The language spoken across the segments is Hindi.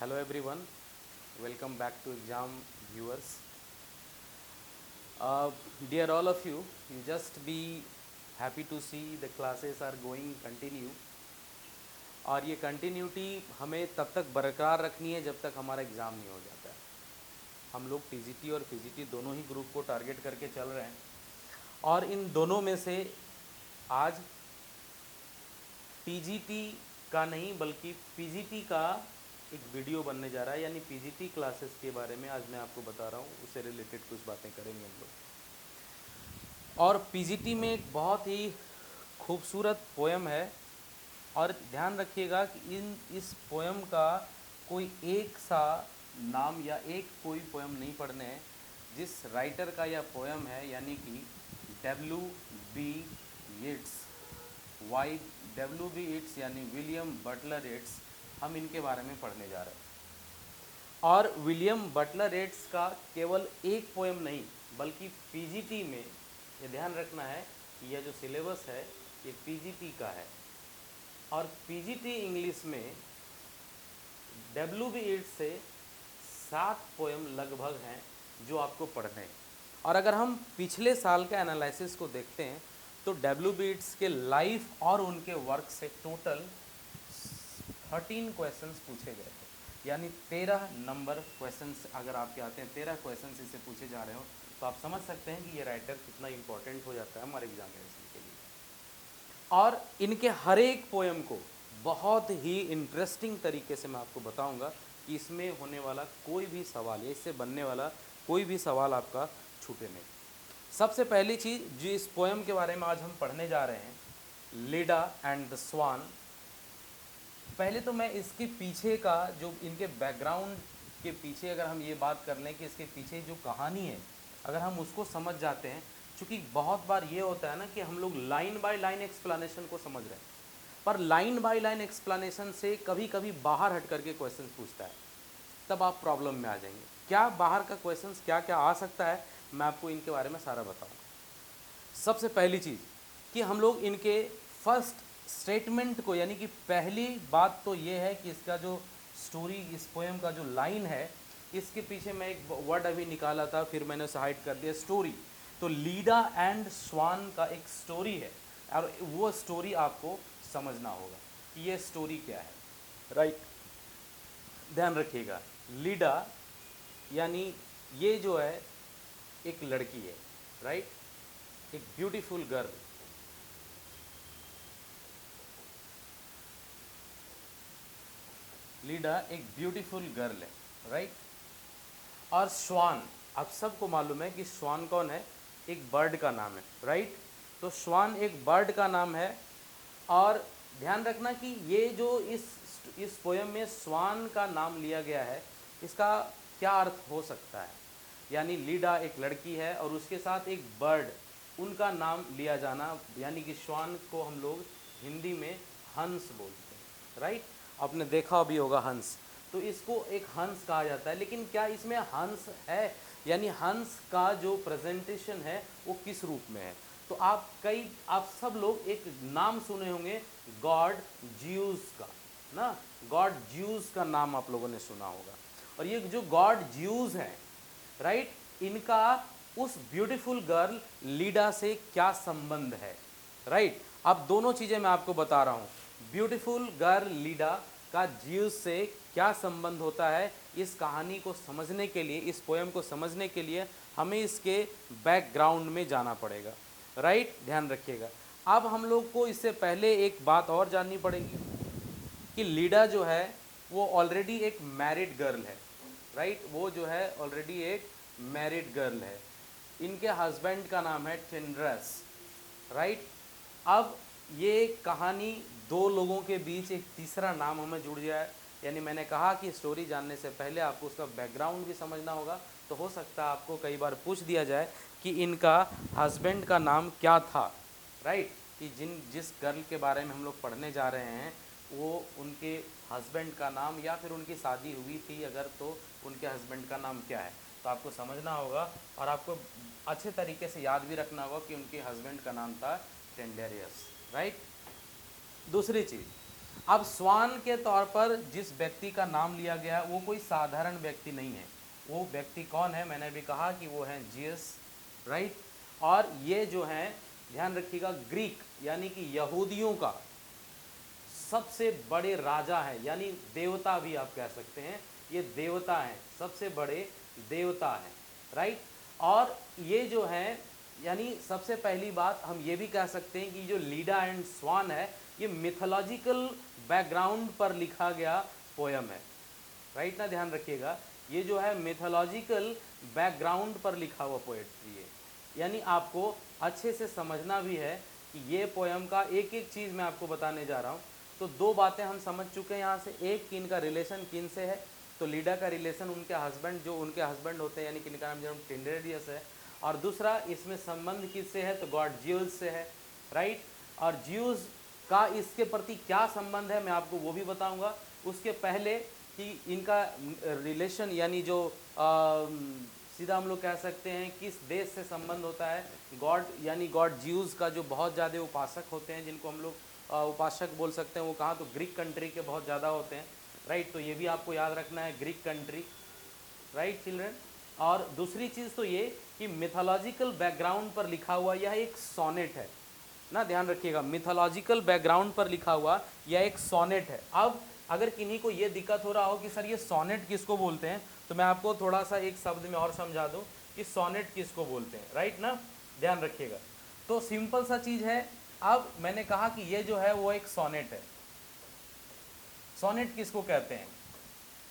Hello everyone, welcome back to exam viewers. Uh, Dear all of you, you just be happy to see the classes are going continue और ये कंटिन्यूटी हमें तब तक बरकरार रखनी है जब तक हमारा एग्ज़ाम नहीं हो जाता है। हम लोग टीजीटी और पीजीटी दोनों ही ग्रुप को टारगेट करके चल रहे हैं और इन दोनों में से आज टीजीटी का नहीं बल्कि पीजीटी का एक वीडियो बनने जा रहा है, यानी पीजीटी क्लासेस के बारे में आज मैं आपको बता रहा हूँ, उससे रिलेटेड कुछ बातें करेंगे हम लोग। और पीजीटी में एक बहुत ही खूबसूरत पोएम है और ध्यान रखिएगा कि इस पोएम का कोई एक सा नाम या एक कोई पोएम नहीं पढ़ने हैं। जिस राइटर का यह पोएम है यानी कि W.B. येट्स, W.B. येट्स यानी विलियम बटलर येट्स, हम इनके बारे में पढ़ने जा रहे हैं। और विलियम बटलर येट्स का केवल एक पोएम नहीं बल्कि पीजीटी में ये ध्यान रखना है कि यह जो सिलेबस है ये पीजीटी का है और पीजीटी इंग्लिश में W.B. येट्स से 7 पोएम लगभग हैं जो आपको पढ़ने हैं। और अगर हम पिछले साल के एनालिसिस को देखते हैं तो W.B. येट्स के लाइफ और उनके वर्क से टोटल 13 क्वेश्चंस पूछे गए थे, यानी 13 नंबर क्वेश्चंस अगर आपके आते हैं, 13 क्वेश्चंस इससे पूछे जा रहे हो तो आप समझ सकते हैं कि ये राइटर कितना इंपॉर्टेंट हो जाता है हमारे एग्जामिनेशन के लिए। और इनके हर एक पोएम को बहुत ही इंटरेस्टिंग तरीके से मैं आपको बताऊंगा कि इसमें होने वाला कोई भी सवाल या इससे बनने वाला कोई भी सवाल आपका छूटे नहीं। सबसे पहली चीज़ जो इस पोएम के बारे में आज हम पढ़ने जा रहे हैं, लीडा एंड द स्वान। पहले तो मैं इसके पीछे का जो इनके बैकग्राउंड के पीछे अगर हम ये बात कर लें कि इसके पीछे जो कहानी है अगर हम उसको समझ जाते हैं, क्योंकि बहुत बार ये होता है ना कि हम लोग लाइन बाय लाइन एक्सप्लेनेशन को समझ रहे हैं पर लाइन बाय लाइन एक्सप्लेनेशन से कभी कभी बाहर हट करके क्वेश्चन पूछता है, तब आप प्रॉब्लम में आ जाएंगे। क्या बाहर का क्वेश्चन क्या क्या आ सकता है मैं आपको इनके बारे में सारा बताऊँगा। सबसे पहली चीज़ कि हम लोग इनके फर्स्ट स्टेटमेंट को, यानी कि पहली बात तो ये है कि इसका जो स्टोरी, इस पोएम का जो लाइन है, इसके पीछे मैं एक वर्ड अभी निकाला था फिर मैंने उसे हाइड कर दिया, स्टोरी। तो लीडा एंड स्वान का एक स्टोरी है और वो स्टोरी आपको समझना होगा कि ये स्टोरी क्या है, राइट। ध्यान रखिएगा, लीडा यानी ये जो है एक लड़की है, राइट, एक ब्यूटीफुल गर्ल। लीडा एक ब्यूटीफुल गर्ल है, राइट। और स्वान, आप सबको मालूम है कि स्वान कौन है, एक बर्ड का नाम है, राइट। तो स्वान एक बर्ड का नाम है। और ध्यान रखना कि ये जो इस पोएम में स्वान का नाम लिया गया है इसका क्या अर्थ हो सकता है, यानी लीडा एक लड़की है और उसके साथ एक बर्ड, उनका नाम लिया जाना, यानी कि स्वान को हम लोग हिंदी में हंस बोलते हैं, राइट। आपने देखा भी होगा हंस, तो इसको एक हंस कहा जाता है। लेकिन क्या इसमें हंस है, यानी हंस का जो प्रेजेंटेशन है वो किस रूप में है, तो आप सब लोग एक नाम सुने होंगे गॉड ज्यूस का ना, गॉड ज्यूस का नाम आप लोगों ने सुना होगा। और ये जो गॉड ज्यूस हैं, राइट, इनका उस ब्यूटीफुल गर्ल लीडा से क्या संबंध है, राइट। अब दोनों चीज़ें मैं आपको बता रहा हूँ, ब्यूटीफुल गर्ल लीडा का ज्यूस से क्या संबंध होता है। इस कहानी को समझने के लिए, इस पोएम को समझने के लिए हमें इसके बैकग्राउंड में जाना पड़ेगा, राइट। ध्यान रखिएगा। अब हम लोग को इससे पहले एक बात और जाननी पड़ेगी कि लीडा जो है वो ऑलरेडी एक मैरिड गर्ल है, राइट। वो जो है ऑलरेडी एक मैरिड गर्ल है। इनके हस्बैंड का नाम है टिंड्रस, राइट। अब ये कहानी दो लोगों के बीच एक तीसरा नाम हमें जुड़ जाए, यानी मैंने कहा कि स्टोरी जानने से पहले आपको उसका बैकग्राउंड भी समझना होगा। तो हो सकता है आपको कई बार पूछ दिया जाए कि इनका हस्बैंड का नाम क्या था, राइट, कि जिस गर्ल के बारे में हम लोग पढ़ने जा रहे हैं वो उनके हस्बैंड का नाम, या फिर उनकी शादी हुई थी अगर तो उनके हस्बैंड का नाम क्या है, तो आपको समझना होगा और आपको अच्छे तरीके से याद भी रखना होगा कि उनके हस्बैंड का नाम था टेंडेरियस, राइट। दूसरी चीज़ अब स्वान के तौर पर जिस व्यक्ति का नाम लिया गया वो कोई साधारण व्यक्ति नहीं है। वो व्यक्ति कौन है? मैंने भी कहा कि वो हैं जियस, राइट। और ये जो हैं, ध्यान रखिएगा, ग्रीक यानी कि यहूदियों का सबसे बड़े राजा है, यानी देवता भी आप कह सकते हैं। ये देवता हैं, सबसे बड़े देवता हैं, राइट। और ये जो हैं, यानी सबसे पहली बात हम ये भी कह सकते हैं कि जो लीडा एंड स्वान है ये मिथोलॉजिकल बैकग्राउंड पर लिखा गया पोयम है, राइट ना, ध्यान रखिएगा। ये जो है मिथोलॉजिकल बैकग्राउंड पर लिखा हुआ पोएट्री है, यानी आपको अच्छे से समझना भी है कि ये पोयम का एक एक चीज़ मैं आपको बताने जा रहा हूँ। तो दो बातें हम समझ चुके हैं यहाँ से, एक कि इनका रिलेशन किन से है, तो लीडा का रिलेशन उनके हस्बैंड, जो उनके हस्बैंड होते हैं, यानी कि इनका नाम जो टिंडेरियस है। और दूसरा इसमें संबंध किससे है, तो गॉड ज्यूज से है, राइट। और ज्यूज का इसके प्रति क्या संबंध है मैं आपको वो भी बताऊंगा। उसके पहले कि इनका रिलेशन यानी जो सीधा हम लोग कह सकते हैं किस देश से संबंध होता है, गॉड यानी गॉड ज्यूज का जो बहुत ज़्यादा उपासक होते हैं, जिनको हम लोग उपासक बोल सकते हैं, वो कहाँ, तो ग्रीक कंट्री के बहुत ज़्यादा होते हैं, राइट। तो ये भी आपको याद रखना है, ग्रीक कंट्री, राइट चिल्ड्रन। और दूसरी चीज़ तो ये कि मिथोलॉजिकल बैकग्राउंड पर लिखा हुआ यह एक सोनेट है ना, ध्यान रखिएगा, मिथोलॉजिकल बैकग्राउंड पर लिखा हुआ यह एक सोनेट है। अब अगर किन्हीं को ये दिक्कत हो रहा हो कि सर ये सोनेट किसको बोलते हैं, तो मैं आपको थोड़ा सा एक शब्द में और समझा दूं कि सोनेट किसको बोलते हैं, राइट ना, ध्यान रखिएगा। तो सिंपल सा चीज़ है, अब मैंने कहा कि ये जो है वो एक सोनेट है। सोनेट किसको कहते हैं?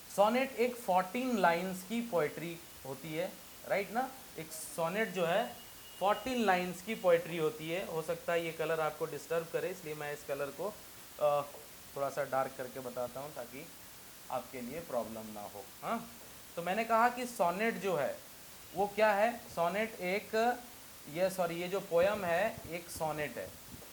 सोनेट एक 14 लाइन्स की पोएट्री होती है, राइट ना। एक सोनेट जो है 14 लाइन्स की पोएट्री होती है। हो सकता है ये कलर आपको डिस्टर्ब करे, इसलिए मैं इस कलर को थोड़ा सा डार्क करके बताता हूँ ताकि आपके लिए प्रॉब्लम ना हो। हाँ, तो मैंने कहा कि सोनेट जो है वो क्या है, सोनेट एक ये जो पोयम है एक सोनेट है।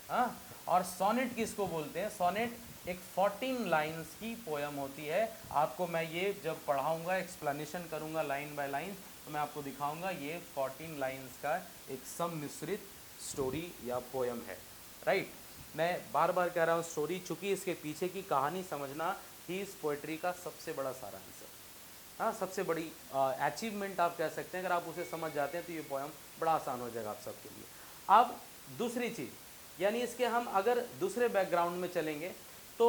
हाँ, और सोनेट किसको बोलते हैं? सोनेट एक 14 लाइन्स की पोयम होती है। आपको मैं ये जब पढ़ाऊँगा, एक्सप्लेनेशन करूँगा लाइन बाय लाइन, तो मैं आपको दिखाऊँगा ये 14 लाइन्स का एक सम्मिश्रित स्टोरी या पोयम है, राइट। मैं बार बार कह रहा हूँ स्टोरी, चूँकि इसके पीछे की कहानी समझना ही इस पोइट्री का सबसे बड़ा सारांश है। हाँ, सबसे बड़ी अचीवमेंट आप कह सकते हैं। अगर आप उसे समझ जाते हैं तो ये पोयम बड़ा आसान हो जाएगा आप सबके लिए। अब दूसरी चीज़, यानी इसके हम अगर दूसरे बैकग्राउंड में चलेंगे तो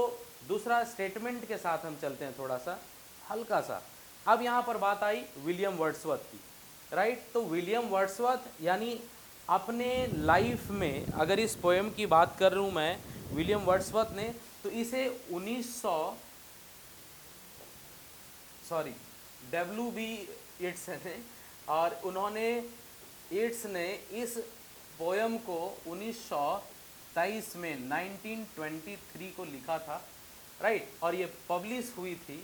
दूसरा स्टेटमेंट के साथ हम चलते हैं थोड़ा सा हल्का सा। अब यहाँ पर बात आई विलियम वर्ड्सवर्थ की, राइट। तो विलियम वर्ड्सवर्थ यानी अपने लाइफ में अगर इस पोएम की बात कर रहा हूँ मैं, विलियम वर्ड्सवर्थ ने तो इसे 1900 W.B. येट्स ने, और उन्होंने येट्स ने इस पोयम को 1923 में 1923 को लिखा था, राइट। और ये पब्लिश हुई थी,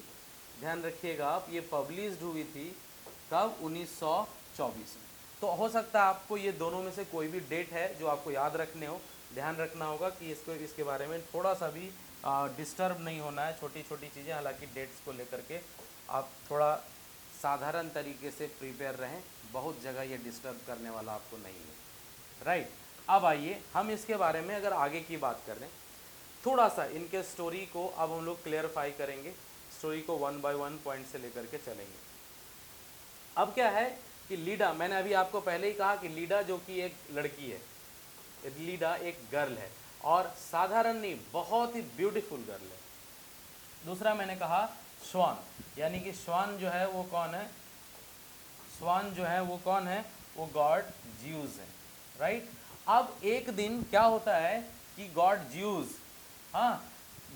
ध्यान रखिएगा आप, ये पब्लिश्ड हुई थी कब? 1924 में। तो हो सकता है आपको ये दोनों में से कोई भी डेट है जो आपको याद रखने हो, ध्यान रखना होगा कि इसके बारे में थोड़ा सा भी डिस्टर्ब नहीं होना है, छोटी छोटी चीज़ें। हालांकि डेट्स को लेकर के आप थोड़ा साधारण तरीके से प्रिपेयर रहें, बहुत जगह ये डिस्टर्ब करने वाला आपको नहीं है, राइट। अब आइए हम इसके बारे में अगर आगे की बात कर लें, थोड़ा सा इनके स्टोरी को अब हम लोग क्लियरफाई करेंगे, स्टोरी को 1 बाय 1 पॉइंट से लेकर के चलेंगे। अब क्या है कि लीडा, मैंने अभी आपको पहले ही कहा कि लीडा जो कि एक लड़की है, लीडा एक गर्ल है, और साधारण नहीं, बहुत ही ब्यूटीफुल गर्ल है। दूसरा मैंने कहा स्वान, यानी कि स्वान जो है वो कौन है? स्वान जो है वो कौन है? वो गॉड ज्यूज है, राइट। अब एक दिन क्या होता है कि गॉड ज्यूज, हाँ,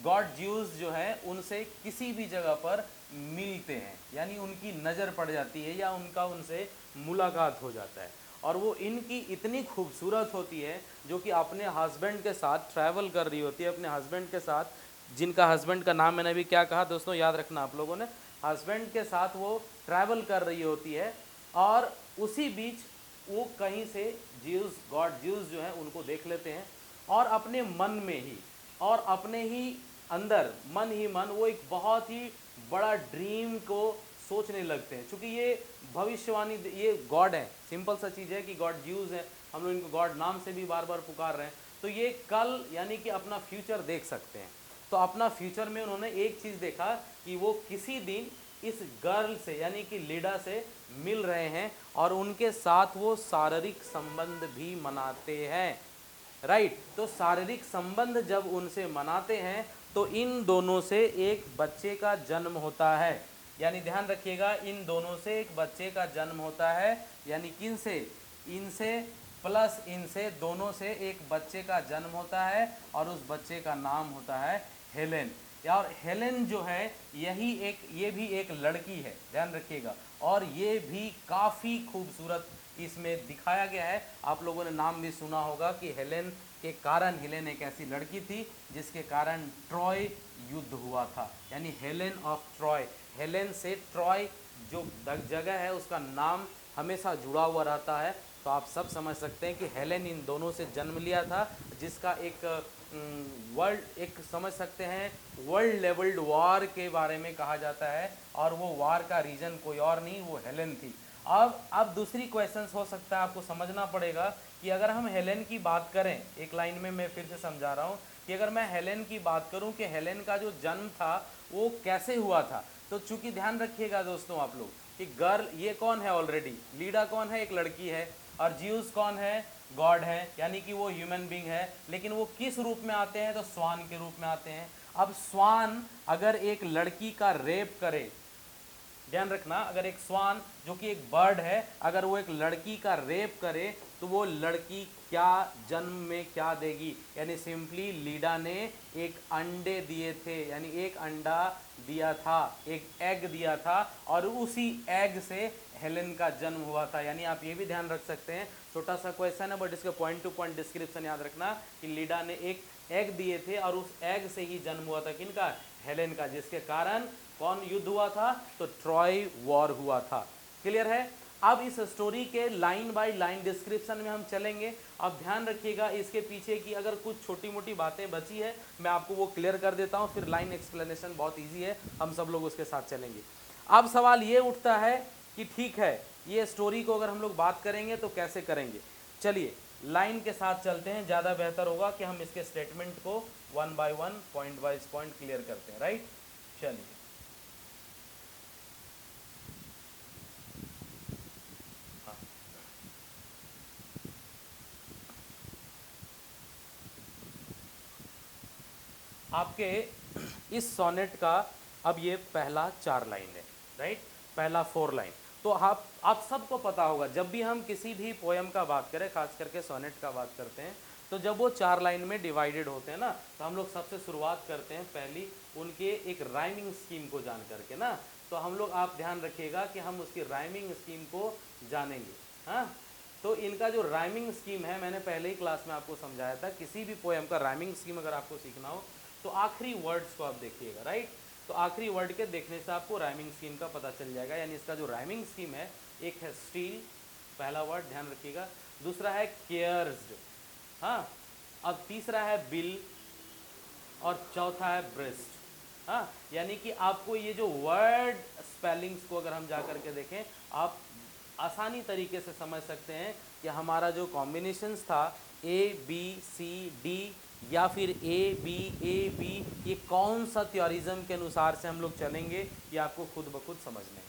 गॉड ज्यूज जो है उनसे किसी भी जगह पर मिलते हैं, यानी उनकी नज़र पड़ जाती है या उनका उनसे मुलाकात हो जाता है, और वो इनकी इतनी खूबसूरत होती है जो कि अपने हस्बैंड के साथ ट्रैवल कर रही होती है, अपने हस्बैंड के साथ, जिनका हस्बैंड का नाम मैंने अभी क्या कहा दोस्तों, याद रखना आप लोगों ने, हस्बैंड के साथ वो ट्रैवल कर रही होती है, और उसी बीच वो कहीं से ज्यूज, गॉड ज्यूज जो है उनको देख लेते हैं, और अपने मन में ही और अपने ही अंदर मन ही मन वो एक बहुत ही बड़ा ड्रीम को सोचने लगते हैं। क्योंकि ये भविष्यवाणी, ये गॉड है, सिंपल सा चीज़ है कि गॉड ज्यूज है, हम लोग इनको गॉड नाम से भी बार बार पुकार रहे हैं, तो ये कल यानी कि अपना फ्यूचर देख सकते हैं। तो अपना फ्यूचर में उन्होंने एक चीज़ देखा कि वो किसी दिन इस गर्ल से यानी कि लीडा से मिल रहे हैं और उनके साथ वो शारीरिक संबंध भी मनाते हैं, राइट। तो शारीरिक संबंध जब उनसे मनाते हैं तो इन दोनों से एक बच्चे का जन्म होता है, यानी ध्यान रखिएगा, इन दोनों से एक बच्चे का जन्म होता है, यानी किन से, इनसे प्लस इनसे, दोनों से एक बच्चे का जन्म होता है और उस बच्चे का नाम होता है हेलेन। और हेलेन जो है ये भी एक लड़की है, ध्यान रखिएगा, और ये भी काफ़ी खूबसूरत इसमें दिखाया गया है। आप लोगों ने नाम भी सुना होगा कि हेलेन के कारण, हेलेन एक ऐसी लड़की थी जिसके कारण ट्रॉय युद्ध हुआ था, यानी हेलेन ऑफ ट्रॉय। हेलेन से ट्रॉय जो जगह है उसका नाम हमेशा जुड़ा हुआ रहता है। तो आप सब समझ सकते हैं कि हेलेन इन दोनों से जन्म लिया था, जिसका एक एक समझ सकते हैं वर्ल्ड लेवल्ड वॉर के बारे में कहा जाता है, और वो वॉर का रीजन कोई और नहीं, वो हेलेन थी। अब दूसरी क्वेश्चंस हो सकता है आपको समझना पड़ेगा कि अगर हम हेलेन की बात करें, एक लाइन में मैं फिर से समझा रहा हूँ कि अगर मैं हेलेन की बात करूँ कि हेलेन का जो जन्म था वो कैसे हुआ था, तो चूंकि ध्यान रखिएगा दोस्तों आप लोग कि गर्ल ये कौन है, ऑलरेडी लीडा कौन है, एक लड़की है, और ज्यूस कौन है, गॉड है, यानी कि वो ह्यूमन बींग है, लेकिन वो किस रूप में आते हैं, तो स्वान के रूप में आते हैं। अब स्वान अगर एक लड़की का रेप करे, ध्यान रखना, अगर एक स्वान जो कि एक बर्ड है, अगर वो एक लड़की का रेप करे तो वो लड़की क्या जन्म में क्या देगी, यानी सिंपली लीडा ने एक अंडे दिए थे, यानी एक अंडा दिया था, एक एग दिया था, और उसी एग से हेलेन का जन्म हुआ था। यानी आप ये भी ध्यान रख सकते हैं, छोटा सा क्वेश्चन है बट इसका पॉइंट टू पॉइंट डिस्क्रिप्शन याद रखना कि लीडा ने एक एग दिए थे और उस एग से ही जन्म हुआ था किनका, हेलेन का, जिसके कारण कौन युद्ध हुआ था, तो ट्रॉय वॉर हुआ था। क्लियर है। अब इस स्टोरी के लाइन बाय लाइन डिस्क्रिप्शन में हम चलेंगे। अब ध्यान रखिएगा इसके पीछे की अगर कुछ छोटी मोटी बातें बची है मैं आपको वो क्लियर कर देता हूँ, फिर लाइन एक्सप्लेनेशन बहुत ईजी है, हम सब लोग उसके साथ चलेंगे। अब सवाल ये उठता है कि ठीक है, ये स्टोरी को अगर हम लोग बात करेंगे तो कैसे करेंगे। चलिए लाइन के साथ चलते हैं, ज़्यादा बेहतर होगा कि हम इसके स्टेटमेंट को one by one point wise point clear करते हैं, राइट। चलिए आपके इस सोनेट का अब ये पहला 4 लाइन है, राइट, पहला 4 लाइन। तो आप सबको पता होगा जब भी हम किसी भी पोयम का बात करें, खास करके सोनेट का बात करते हैं, तो जब वो 4 लाइन में डिवाइडेड होते हैं ना, तो हम लोग सबसे शुरुआत करते हैं पहली उनके एक राइमिंग स्कीम को जान करके ना। तो हम लोग, आप ध्यान रखिएगा कि हम उसकी राइमिंग स्कीम को जानेंगे। हाँ, तो इनका जो राइमिंग स्कीम है, मैंने पहले ही क्लास में आपको समझाया था, किसी भी पोएम का राइमिंग स्कीम अगर आपको सीखना हो तो आखिरी वर्ड्स को आप देखिएगा, राइट। तो आखिरी वर्ड के देखने से आपको राइमिंग स्कीम का पता चल जाएगा। यानी इसका जो राइमिंग स्कीम है, एक है स्टील, पहला वर्ड ध्यान रखिएगा, दूसरा है केयर्स्ड, हाँ, अब तीसरा है बिल, और चौथा है ब्रेस्ट। हाँ, यानी कि आपको ये जो वर्ड स्पेलिंग्स को अगर हम जा करके देखें, आप आसानी तरीके से समझ सकते हैं कि हमारा जो कॉम्बिनेशंस था ए बी सी डी या फिर ए बी, ये कौन सा थ्योरिज्म के अनुसार से हम लोग चलेंगे, ये आपको खुद ब खुद समझना है।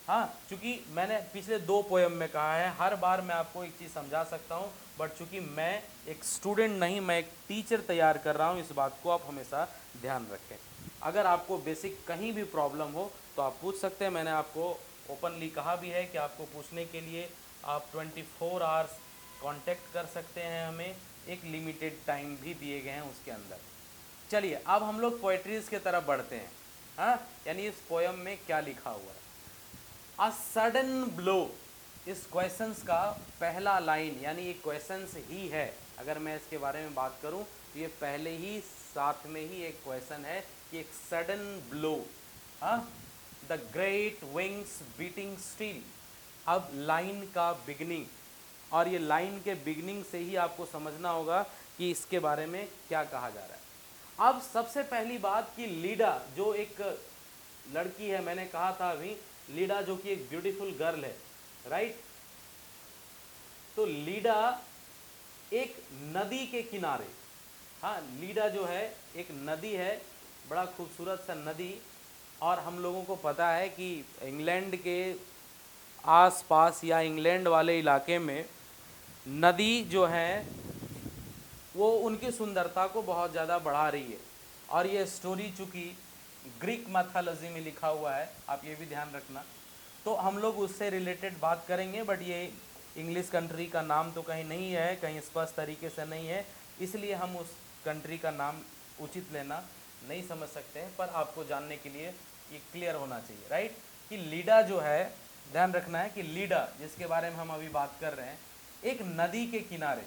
हाँ, चूँकि मैंने पिछले 2 पोएम में कहा है, हर बार मैं आपको एक चीज़ समझा सकता हूँ, बट चूँकि मैं एक स्टूडेंट नहीं, मैं एक टीचर तैयार कर रहा हूँ, इस बात को आप हमेशा ध्यान रखें। अगर आपको बेसिक कहीं भी प्रॉब्लम हो तो आप पूछ सकते हैं। मैंने आपको ओपनली कहा भी है कि आपको पूछने के लिए आप 24 आवर्स कांटेक्ट कर सकते हैं हमें, एक लिमिटेड टाइम भी दिए गए हैं उसके अंदर। चलिए अब हम लोग पोएट्रीज की तरफ बढ़ते हैं। हाँ, यानी इस पोएम में क्या लिखा हुआ है, अ सडन ब्लो, इस क्वेश्चंस का पहला लाइन, यानी ये क्वेश्चंस ही है, अगर मैं इसके बारे में बात करूं तो ये पहले ही साथ में ही एक क्वेश्चन है कि एक सडन ब्लो, हाँ, the great wings beating steel. अब लाइन का बिगनिंग, और ये लाइन के बिगनिंग से ही आपको समझना होगा कि इसके बारे में क्या कहा जा रहा है। अब सबसे पहली बात कि लीडा जो एक लड़की है, मैंने कहा था अभी, लीडा जो कि एक ब्यूटीफुल गर्ल है, राइट। तो लीडा एक नदी के किनारे, हाँ, लीडा जो है एक नदी है बड़ा खूबसूरत सा नदी। और हम लोगों को पता है कि इंग्लैंड के आसपास या इंग्लैंड वाले इलाके में नदी जो है वो उनकी सुंदरता को बहुत ज़्यादा बढ़ा रही है। और ये स्टोरी चूँकि ग्रीक मैथोलॉजी में लिखा हुआ है, आप ये भी ध्यान रखना, तो हम लोग उससे रिलेटेड बात करेंगे। बट ये इंग्लिश कंट्री का नाम तो कहीं नहीं है, कहीं स्पष्ट तरीके से नहीं है, इसलिए हम उस कंट्री का नाम उचित लेना नहीं समझ सकते हैं। पर आपको जानने के लिए ये क्लियर होना चाहिए, राइट, कि लीडा जो है, ध्यान रखना है कि लीडा जिसके बारे में हम अभी बात कर रहे हैं, एक नदी के किनारे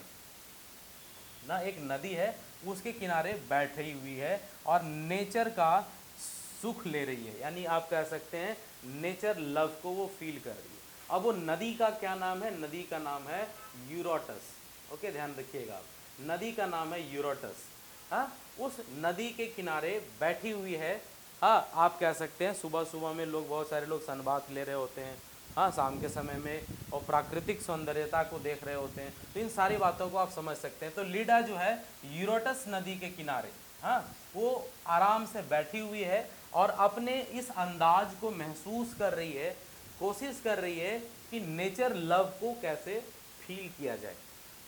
ना, एक नदी है उसके किनारे बैठी हुई है और नेचर का सुख ले रही है। यानी आप कह सकते हैं नेचर लव को वो फील कर रही है। अब वो नदी का क्या नाम है? नदी का नाम है यूरोटस। ओके, ध्यान रखिएगा आप, नदी का नाम है यूरोटस। हाँ, उस नदी के किनारे बैठी हुई है। हाँ, आप कह सकते हैं सुबह सुबह में लोग, बहुत सारे लोग सनबाथ ले रहे होते हैं, हाँ, शाम के समय में, और प्राकृतिक सौंदर्यता को देख रहे होते हैं। तो इन सारी बातों को आप समझ सकते हैं। तो लीडा जो है यूरोटस नदी के किनारे, हाँ, वो आराम से बैठी हुई है और अपने इस अंदाज को महसूस कर रही है, कोशिश कर रही है कि नेचर लव को कैसे फील किया जाए।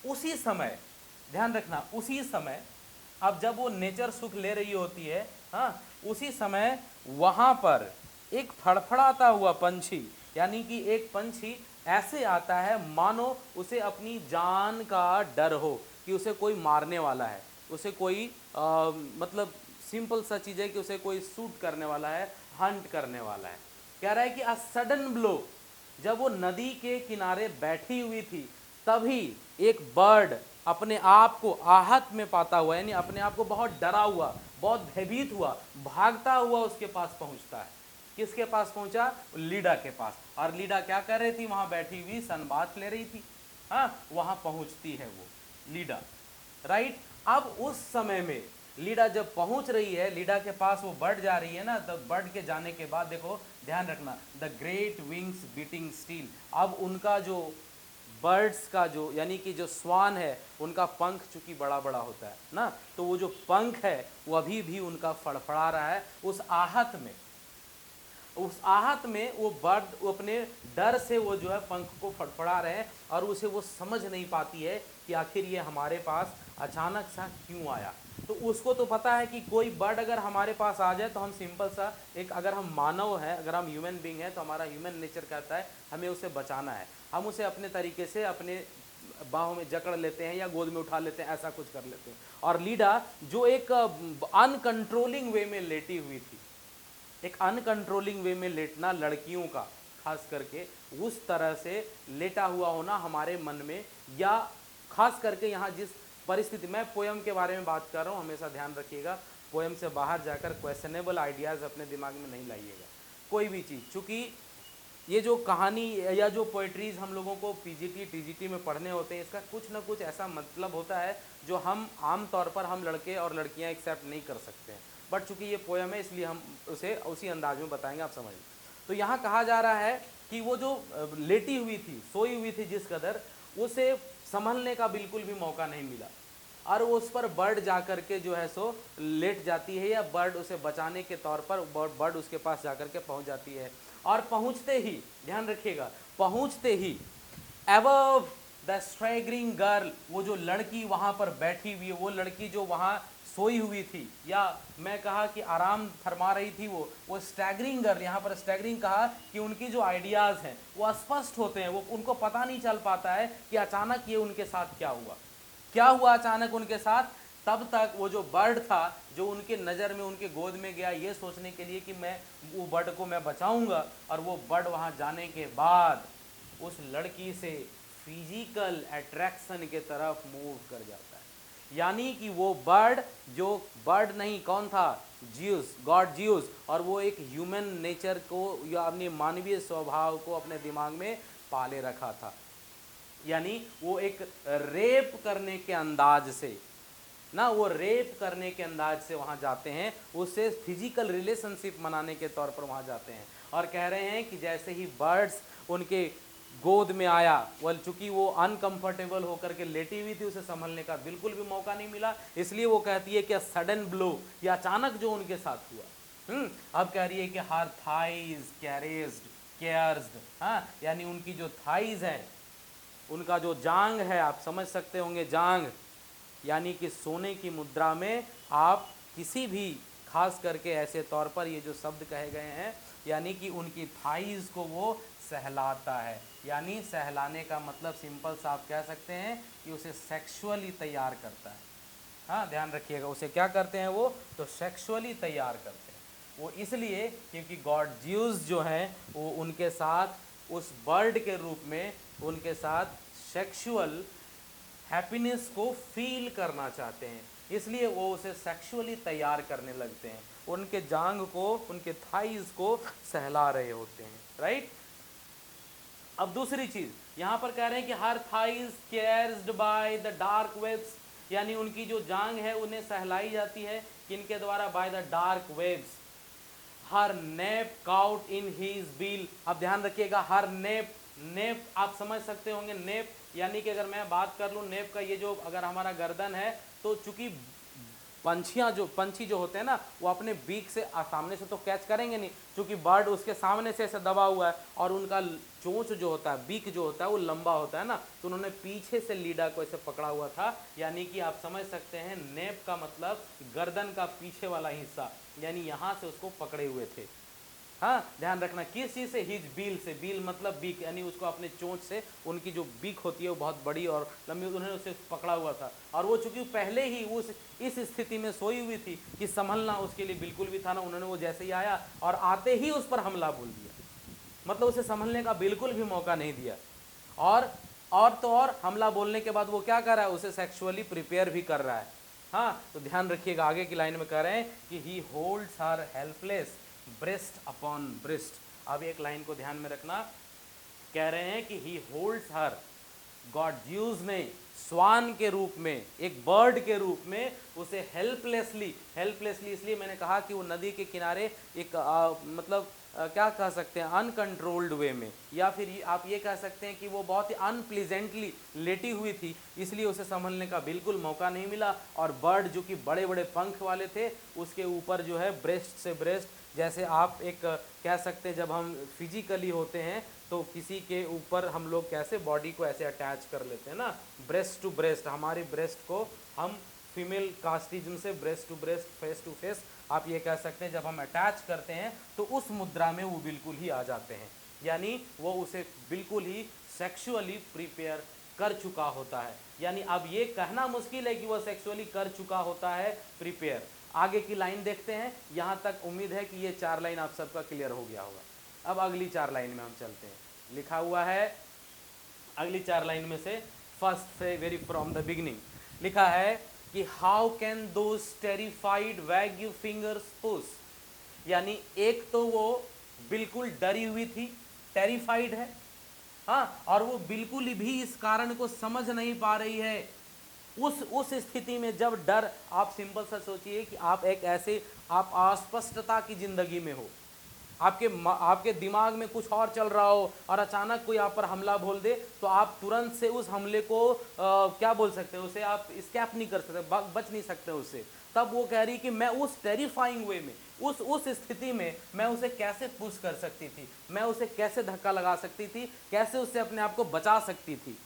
उसी समय, ध्यान रखना, उसी समय अब जब वो नेचर सुख ले रही होती है, हाँ, उसी समय वहाँ पर एक फड़फड़ाता हुआ पंछी, यानी कि एक पंछी ऐसे आता है मानो उसे अपनी जान का डर हो कि उसे कोई मारने वाला है, उसे कोई मतलब सिंपल सा चीज़ है कि उसे कोई शूट करने वाला है, हंट करने वाला है। कह रहा है कि अ सडन ब्लो, जब वो नदी के किनारे बैठी हुई थी तभी एक बर्ड अपने आप को आहत में पाता हुआ, यानी अपने आप को बहुत डरा हुआ, बहुत भयभीत हुआ, भागता हुआ उसके पास पहुंचता है। किसके पास पहुंचा? लीडा के पास। और लीडा क्या कर रही थी? वहां बैठी हुई सनबाथ ले रही थी। हाँ, वहां पहुंचती है वो लीडा, राइट। अब उस समय में लीडा जब पहुंच रही है, लीडा के पास वो बर्ड जा रही है ना, तो बर्ड के जाने के बाद देखो, ध्यान रखना, the great wings beating steel. अब उनका जो बर्ड्स का जो, यानी कि जो स्वान है, उनका पंख चूंकि बड़ा बड़ा होता है ना, तो वो जो पंख है वो अभी भी उनका फड़फड़ा रहा है उस आहत में। उस आहत में वो बर्ड, वो अपने डर से वो जो है पंख को फड़फड़ा रहे हैं और उसे वो समझ नहीं पाती है कि आखिर ये हमारे पास अचानक सा क्यों आया। तो उसको तो पता है कि कोई बर्ड अगर हमारे पास आ जाए तो हम सिंपल सा एक, अगर हम मानव हैं, अगर हम ह्यूमन बीइंग हैं, तो हमारा ह्यूमन नेचर कहता है हमें उसे बचाना है। हम उसे अपने तरीके से अपने बाहों में जकड़ लेते हैं या गोद में उठा लेते हैं, ऐसा कुछ कर लेते हैं। और लीडा जो एक अनकंट्रोलिंग वे में लेटी हुई थी, एक अनकंट्रोलिंग वे में लेटना लड़कियों का खास करके, उस तरह से लेटा हुआ होना हमारे मन में, या खास करके यहाँ जिस परिस्थिति, मैं पोयम के बारे में बात कर रहा हूँ, हमेशा ध्यान रखिएगा, पोयम से बाहर जाकर क्वेश्चनेबल आइडियाज़ अपने दिमाग में नहीं लाइएगा कोई भी चीज़। चूँकि ये जो कहानी या जो पोइट्रीज़ हम लोगों को पीजीटी टीजीटी में पढ़ने होते हैं, इसका कुछ ना कुछ ऐसा मतलब होता है जो हम आम तौर पर हम लड़के और लड़कियां एक्सेप्ट नहीं कर सकते हैं। बट चूंकि ये पोयम है इसलिए हम उसे उसी अंदाज में बताएंगे, आप समझ। तो यहाँ कहा जा रहा है कि वो जो लेटी हुई थी, सोई हुई थी जिस कदर, उसे संभलने का बिल्कुल भी मौका नहीं मिला और उस पर बर्ड जा कर के जो है सो लेट जाती है, या बर्ड उसे बचाने के तौर पर बर्ड उसके पास जा कर के पहुँच जाती है। और पहुँचते ही, ध्यान रखिएगा, पहुँचते ही एबव द स्ट्रैगरिंग गर्ल, वो जो लड़की वहाँ पर बैठी हुई है, वो लड़की जो वहाँ सोई हुई थी, या मैं कहा कि आराम फरमा रही थी, वो स्टैगरिंग गर्ल, यहाँ पर स्टैगरिंग कहा कि उनकी जो आइडियाज़ हैं वो अस्पष्ट होते हैं, वो उनको पता नहीं चल पाता है कि अचानक ये उनके साथ क्या हुआ, क्या हुआ अचानक उनके साथ। तब तक वो जो बर्ड था जो उनके नज़र में, उनके गोद में गया ये सोचने के लिए कि मैं वो बर्ड को मैं बचाऊंगा, और वो बर्ड वहाँ जाने के बाद उस लड़की से फिजिकल अट्रैक्शन के तरफ मूव कर जाता है। यानी कि वो बर्ड, जो बर्ड नहीं, कौन था? जियूस, गॉड जियूस, और वो एक ह्यूमन नेचर को या अपने मानवीय स्वभाव को अपने दिमाग में पाले रखा था। यानी वो एक रेप करने के अंदाज से ना, वो रेप करने के अंदाज से वहाँ जाते हैं, उससे फिजिकल रिलेशनशिप मनाने के तौर पर वहाँ जाते हैं और कह रहे हैं कि जैसे ही बर्ड्स उनके गोद में आया, वह चूंकि वो अनकंफर्टेबल होकर के लेटी हुई थी, उसे संभलने का बिल्कुल भी मौका नहीं मिला, इसलिए वो कहती है कि सडन ब्लो, या अचानक जो उनके साथ हुआ। अब कह रही है कि हर थाइज कैरेज्ड केयर्स्ड, हाँ, यानी उनकी जो थाइज है, उनका जो जांग है, आप समझ सकते होंगे जांग, यानी कि सोने की मुद्रा में आप किसी भी, खास करके ऐसे तौर पर ये जो शब्द कहे गए हैं, यानी कि उनकी थाइज को वो सहलाता है, यानी सहलाने का मतलब सिंपल सा आप कह सकते हैं कि उसे सेक्सुअली तैयार करता है। हाँ, ध्यान रखिएगा, उसे क्या करते हैं वो, तो सेक्सुअली तैयार करते हैं। वो इसलिए क्योंकि गॉड ज्यूस जो हैं वो उनके साथ उस बर्ड के रूप में उनके साथ सेक्सुअल हैप्पीनेस को फील करना चाहते हैं, इसलिए वो उसे सेक्सुअली तैयार करने लगते हैं, उनके जांग को, उनके थाइज को सहला रहे होते हैं, राइट। अब दूसरी चीज यहां पर कह रहे हैं कि her thighs cared by the dark webs, यानी उनकी जो जांग है उन्हें सहलाई जाती है किनके द्वारा, by the dark webs. Her nape caught in his bill, अब ध्यान रखिएगा, हर नेप, नेप आप समझ सकते होंगे, नेप यानी कि अगर मैं बात कर लूँ नेप का, ये जो अगर हमारा गर्दन है, तो चूंकि पंछी जो होते हैं ना, वो अपने बीक से सामने से तो कैच करेंगे नहीं, क्योंकि बर्ड उसके सामने से ऐसे दबा हुआ है, और उनका चोंच जो होता है, बीक जो होता है वो लंबा होता है ना, तो उन्होंने पीछे से लीडा को ऐसे पकड़ा हुआ था, यानी कि आप समझ सकते हैं नेप का मतलब गर्दन का पीछे वाला हिस्सा, यानी यहाँ से उसको पकड़े हुए थे। हाँ, ध्यान रखना किस चीज़ से, हिज बील से, बील मतलब बीक, यानी उसको अपने चोंच से, उनकी जो बीक होती है वो बहुत बड़ी और लंबी, उन्होंने उसे पकड़ा हुआ था, और वो चूंकि पहले ही उस इस स्थिति में सोई हुई थी कि संभलना उसके लिए बिल्कुल भी था ना, उन्होंने वो जैसे ही आया और आते ही उस पर हमला बोल दिया, मतलब उसे संभलने का बिल्कुल भी मौका नहीं दिया, और तो और हमला बोलने के बाद वो क्या कर रहा है, उसे सेक्सुअली प्रिपेयर भी कर रहा है। हाँ, तो ध्यान रखिएगा, आगे की लाइन में कह रहे हैं कि ही होल्ड्स हर हेल्पलेस ब्रेस्ट अपॉन ब्रेस्ट। अब एक लाइन को ध्यान में रखना, कह रहे हैं कि ही होल्ड्स हर, गॉड ज्यूज ने स्वान के रूप में, एक बर्ड के रूप में उसे हेल्पलेसली, हेल्पलेसली इसलिए मैंने कहा कि वो नदी के किनारे एक मतलब क्या कह सकते हैं, अनकंट्रोल्ड वे में, या फिर आप ये कह सकते हैं कि वो बहुत ही अनप्लीजेंटली लेटी हुई थी, इसलिए उसे संभलने का बिल्कुल मौका नहीं मिला, और बर्ड जो कि बड़े बड़े पंख वाले थे, उसके ऊपर जो है ब्रेस्ट से ब्रेस्ट, जैसे आप एक कह सकते हैं जब हम फिजिकली होते हैं तो किसी के ऊपर हम लोग कैसे बॉडी को ऐसे अटैच कर लेते हैं ना, ब्रेस्ट टू ब्रेस्ट, हमारी ब्रेस्ट को हम फीमेल कास्टिज्म से ब्रेस्ट टू फेस आप ये कह सकते हैं, जब हम अटैच करते हैं तो उस मुद्रा में वो बिल्कुल ही आ जाते हैं, यानी वो उसे बिल्कुल ही सेक्सुअली प्रिपेयर कर चुका होता है, यानी अब ये कहना मुश्किल है कि वह सेक्सुअली कर चुका होता है प्रिपेयर। आगे की लाइन देखते हैं, यहाँ तक उम्मीद है कि ये 4 लाइन आप सबका क्लियर हो गया होगा। अब अगली 4 लाइन में हम चलते हैं, लिखा हुआ है अगली 4 लाइन में से फर्स्ट से वेरी फ्रॉम द बिगिनिंग लिखा है कि हाउ कैन दोज टेरिफाइड वैग यू फिंगर्स पुश, यानी एक तो वो बिल्कुल डरी हुई थी, टेरिफाइड है, हाँ, और वो बिल्कुल भी इस कारण को समझ नहीं पा रही है, उस स्थिति में जब डर, आप सिंपल सा सोचिए कि आप एक ऐसे, आप अस्पष्टता की जिंदगी में हो, आपके दिमाग में कुछ और चल रहा हो और अचानक कोई आप पर हमला बोल दे, तो आप तुरंत से उस हमले को क्या बोल सकते हो, उसे आप स्कैप नहीं कर सकते, बच नहीं सकते उससे। तब वो कह रही कि मैं उस टेरिफाइंग वे में, उस स्थिति में मैं उसे कैसे पुश कर सकती थी, मैं उसे कैसे धक्का लगा सकती थी, कैसे उससे अपने आप को बचा सकती थी।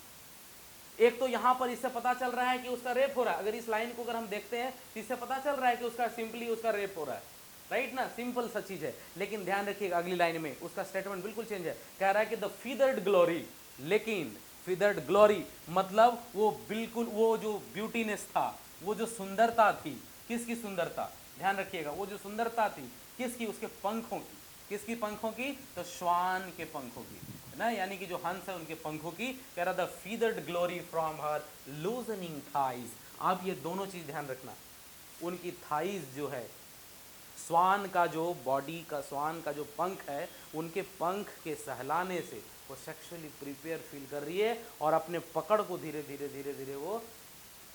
एक तो यहां पर इससे पता चल रहा है कि उसका रेप हो रहा है, अगर इस लाइन को अगर हम देखते हैं तो इससे पता चल रहा है कि उसका सिंपली उसका रेप हो रहा है, राइट ना, सिंपल सा चीज है। लेकिन ध्यान रखिएगा अगली लाइन में उसका स्टेटमेंट बिल्कुल चेंज है, कह रहा है कि द फीदर्ड ग्लोरी, लेकिन फीदर्ड ग्लोरी मतलब वो बिल्कुल वो जो ब्यूटीनेस था, वो जो सुंदरता थी, किसकी सुंदरता, ध्यान रखिएगा, वो जो सुंदरता थी किसकी, उसके पंखों की, किसकी पंखों की, तो श्वान के पंखों की ना, यानी कि जो हंस है उनके पंखों की, कह रहा the feathered glory from her loosening thighs. आप ये दोनों चीज ध्यान रखना, उनकी थाइज जो है, स्वान का जो बॉडी का, स्वान का जो पंख है, उनके पंख के सहलाने से वो सेक्सुअली प्रिपेयर फील कर रही है, और अपने पकड़ को धीरे धीरे धीरे धीरे वो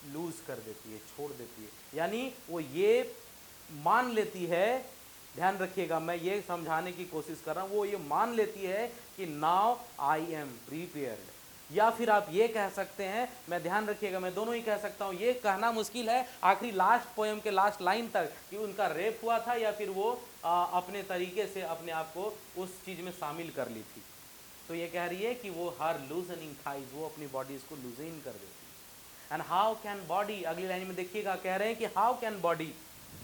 लूज कर देती है, छोड़ देती है, यानी वो ये मान लेती है ध्यान रखिएगा, मैं ये समझाने की कोशिश कर रहा हूँ, वो ये मान लेती है कि नाउ आई एम प्रीपेयर्ड। या फिर आप ये कह सकते हैं, मैं ध्यान रखिएगा मैं दोनों ही कह सकता हूँ, ये कहना मुश्किल है आखिरी लास्ट पोएम के लास्ट लाइन तक कि उनका रेप हुआ था या फिर वो अपने तरीके से अपने आप को उस चीज़ में शामिल कर ली थी। तो ये कह रही है कि वो हर लूजनिंग थाइज, वो अपनी बॉडी को लूजन कर देती। एंड हाउ कैन बॉडी, अगली लाइन में देखिएगा कह रहे हैं कि हाउ कैन बॉडी,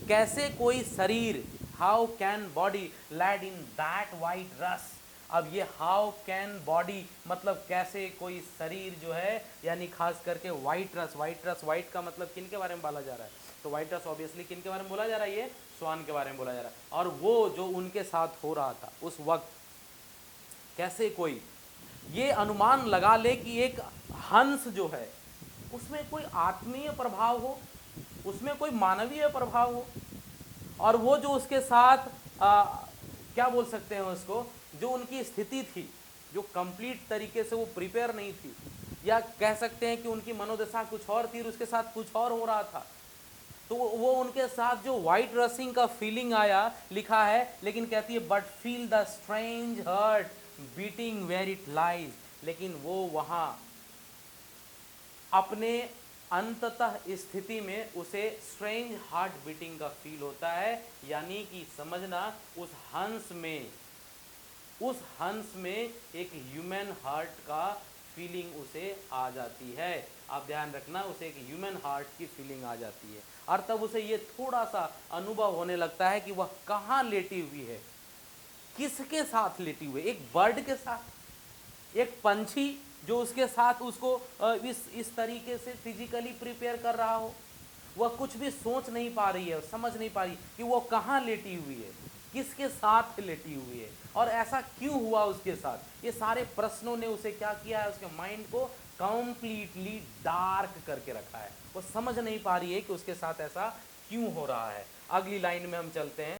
कैसे कोई शरीर, how can body laid in that white रस। अब ये हाउ कैन बॉडी मतलब कैसे कोई शरीर जो है, यानी खास करके वाइट रस, वाइट रस, वाइट का मतलब किन के बारे में बोला जा रहा है, तो वाइट रस ऑब्वियसली किन के बारे में बोला जा रहा है, ये स्वान के बारे में बोला जा रहा है। और वो जो उनके साथ हो रहा था उस वक्त, कैसे कोई ये अनुमान लगा ले कि एक हंस जो है उसमें कोई आत्मीय प्रभाव हो, उसमें कोई मानवीय प्रभाव हो, और वो जो उसके साथ क्या बोल सकते हैं उसको, जो उनकी स्थिति थी, जो कंप्लीट तरीके से वो प्रिपेयर नहीं थी, या कह सकते हैं कि उनकी मनोदशा कुछ और थी, उसके साथ कुछ और हो रहा था। तो वो उनके साथ जो वाइट रसिंग का फीलिंग आया, लिखा है, लेकिन कहती है but feel the strange heart beating where it lies, लेकिन वो वहां अपने अंततः स्थिति में उसे स्ट्रेंज हार्ट बीटिंग का फील होता है, यानी कि समझना उस हंस में एक ह्यूमन हार्ट का फीलिंग उसे आ जाती है। आप ध्यान रखना, उसे एक ह्यूमन हार्ट की फीलिंग आ जाती है, और तब उसे ये थोड़ा सा अनुभव होने लगता है कि वह कहाँ लेटी हुई है, किसके साथ लेटी हुई है, एक बर्ड के साथ, एक पंछी जो उसके साथ उसको इस तरीके से फिजिकली प्रिपेयर कर रहा हो। वह कुछ भी सोच नहीं पा रही है, समझ नहीं पा रही कि वो कहाँ लेटी हुई है, किसके साथ लेटी हुई है, और ऐसा क्यों हुआ उसके साथ। ये सारे प्रश्नों ने उसे क्या किया है, उसके माइंड को कंप्लीटली डार्क करके रखा है। वो समझ नहीं पा रही है कि उसके साथ ऐसा क्यों हो रहा है। अगली लाइन में हम चलते हैं,